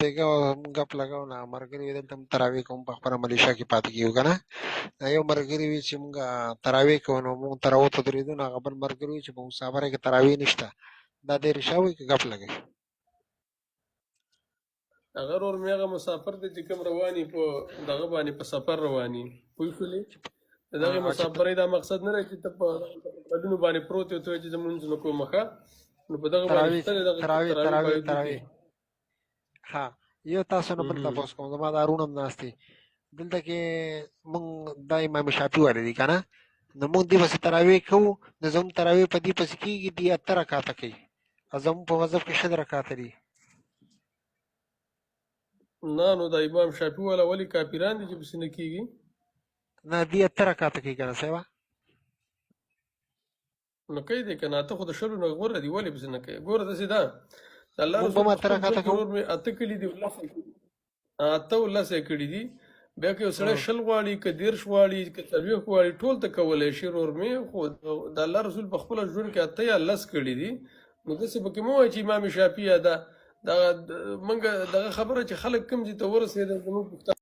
بیګا مونږ غپ لګاو نه مرګري وي دلته تراوی کوم په خپل ملیشیا کې پاتې کیږو کنه یو مرګري وي چې مونږ تراوی کوو نو مونږ تراوت درېدو نه غبل مرګري وي چې په مسافر کې تراوی نشته دا د رشاوي کې غپ لګي هغه ور مې هغه مسافر دی چې کوم رواني په دغه باندې په سفر رواني پوه شولې دغه او چې مسافرۍ دا مقصد نه دی چې ته په بدنو باندې پروت یو ته چې زمونږ نو کومه نو په دغه باندې تراوی ستل دغه تراوی تراوی تراوی باید تراوی وکړي ها یو تاسو نه بل تاسو کوم زما دا رونم ناشتي دلته کې مونږ د امام شافعي والے دي کنه نو مونږ دی بس تراوی کوو نو زم تراوی په دې پس کېږي دی اتر رکعاته کوي ازم په مذهب کې شد رکعاته دي نه نو د امام شافعي والا ولی کافران دي چې بس نه کیږي نه دی اتر رکعاته کوي کنه سیوا نو کوي دي کنه ته خو د شلو نه غوره دی ولی بس نه کوي ګوره داسې ده الله مونږ رسول به په اتر خپل رکعاته ژوند کې کوو نور مې اته کړي دي اته ولسه کړي دي بیا که یو سړی شل غواړي که دېرش غواړي که څلوېښت غواړي ټول ته کولی شي ورور مې خو د الله رسول په خپله ژوند کې اته یا لس کړي دي نو داسې پکې مه وایه چې امام شافعي ده دغه موږ دغه خبره چې خلک کوم ځای ته ورسېدل زموږ